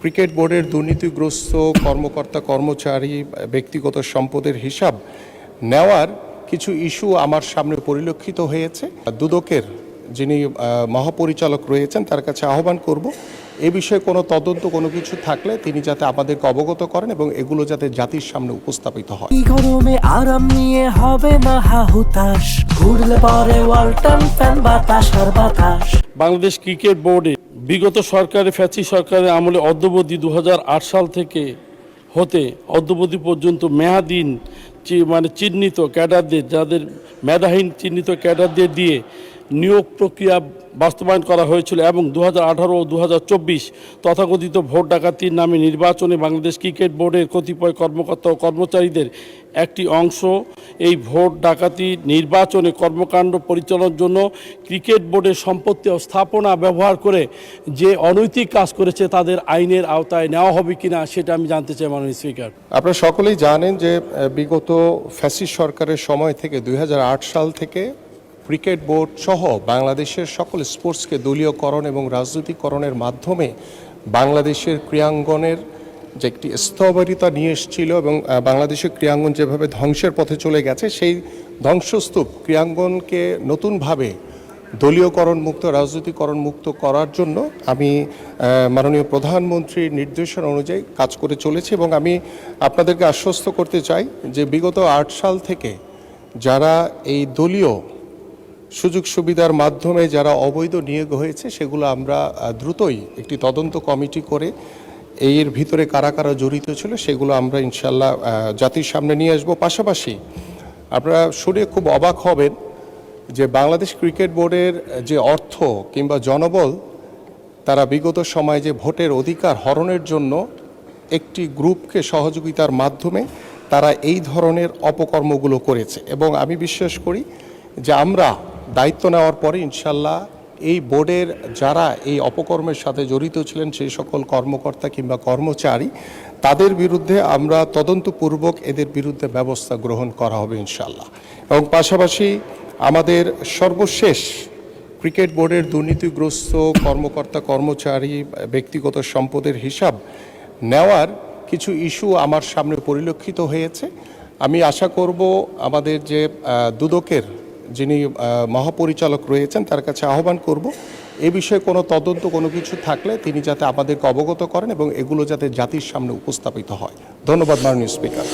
Cricket বোর্ডের দুর্নীতিগ্রস্ত কর্মকর্তা কর্মচারী ব্যক্তিগত সম্পদের হিসাব নেওয়ার কিছু ইস্যু আমার সামনে পরিলক্ষিত হয়েছে। দুদকের যিনি মহাপরিচালক রয়েছেন তার কাছে আহ্বান করব এ বিষয়ে কোনো তদন্ত কোনো কিছু থাকলে তিনি যাতে আমাদেরকে অবগত করেন এবং এগুলো যাতে জাতির সামনে উপস্থাপিত হয়। গরমে আরাম নিয়ে হবে না হাহুতাশ, ঘুরলে পরে ওয়ালটন ফ্যান বাতাস আর বাতাস। বাংলাদেশ ক্রিকেট বোর্ডে বিগত সরকারের ফ্যাসি সরকারের আমলে অদ্যাবধি 2008 সাল থেকে হতে অদ্যাবধি পর্যন্ত মেয়াদীন চিহ্নিত ক্যাডারদের, যাদের মেধাহীন চিহ্নিত ক্যাডারদের দিয়ে নিয়োগ প্রক্রিয়া বাস্তবায়ন করা হয়েছিল এবং 2018 ও 2024 তথাকথিত ভোট ডাকাতির নামে নির্বাচনে বাংলাদেশ ক্রিকেট বোর্ডের কতিপয় কর্মকর্তা ও কর্মচারীদের একটি অংশ এই ভোট ডাকাতি নির্বাচনে কর্মকাণ্ড পরিচালনার জন্য ক্রিকেট বোর্ডের সম্পত্তি ও স্থাপনা ব্যবহার করে যে অনৈতিক কাজ করেছে তাদের আইনের আওতায় নেওয়া হবে কিনা সেটা আমি জানতে চাই মাননীয় স্পিকার। আপনারা সকলেই জানেন যে বিগত ফ্যাসিস্ট সরকারের সময় থেকে 2008 সাল থেকে ক্রিকেট বোর্ড সহ বাংলাদেশের সকল স্পোর্টসকে দলীয়করণ এবং রাজনৈতিকরণের মাধ্যমে বাংলাদেশের ক্রীড়াঙ্গনের যে একটি স্থবিরতা নিয়ে এসেছিল এবং বাংলাদেশের ক্রীড়াঙ্গন যেভাবে ধ্বংসের পথে চলে গেছে সেই ধ্বংসস্তূপ ক্রীড়াঙ্গনকে নতুনভাবে দলীয়করণ মুক্ত রাজনৈতিকরণ মুক্ত করার জন্য আমি মাননীয় প্রধানমন্ত্রীর নির্দেশনা অনুযায়ী কাজ করে চলেছি এবং আমি আপনাদেরকে আশ্বস্ত করতে চাই যে বিগত 8 সাল থেকে যারা এই দলীয় সুযোগ সুবিধার মাধ্যমে যারা অবৈধ নিয়োগ হয়েছে সেগুলো আমরা দ্রুতই একটি তদন্ত কমিটি করে এর ভিতরে কারা কারা জড়িত ছিল সেগুলো আমরা ইনশাল্লাহ জাতির সামনে নিয়ে আসবো। পাশাপাশি আপনারা শুনে খুব অবাক হবেন যে বাংলাদেশ ক্রিকেট বোর্ডের যে অর্থ কিংবা জনবল তারা বিগত সময়ে যে ভোটের অধিকার হরণের জন্য একটি গ্রুপকে সহযোগিতার মাধ্যমে তারা এই ধরনের অপকর্মগুলো করেছে এবং আমি বিশ্বাস করি যে আমরা দায়িত্ব নেওয়ার পরে ইনশাল্লাহ এই বোর্ডের যারা এই অপকর্মের সাথে জড়িত ছিলেন সেই সকল কর্মকর্তা কিংবা কর্মচারী তাদের বিরুদ্ধে আমরা তদন্তপূর্বক এদের বিরুদ্ধে ব্যবস্থা গ্রহণ করা হবে ইনশাল্লাহ। এবং পাশাপাশি আমাদের সর্বশেষ ক্রিকেট বোর্ডের দুর্নীতিগ্রস্ত কর্মকর্তা কর্মচারী ব্যক্তিগত সম্পদের হিসাব নেওয়ার কিছু ইস্যু আমার সামনে পরিলক্ষিত হয়েছে। আমি আশা করব আমাদের যে দুদকের যিনি মহাপরিচালক রয়েছেন তার কাছে আহ্বান করব এ বিষয়ে কোনো তদন্ত কোনো কিছু থাকলে তিনি যাতে আমাদেরকে অবগত করেন এবং এগুলো যাতে জাতির সামনে উপস্থাপিত হয়। ধন্যবাদ মাননীয় স্পিকার।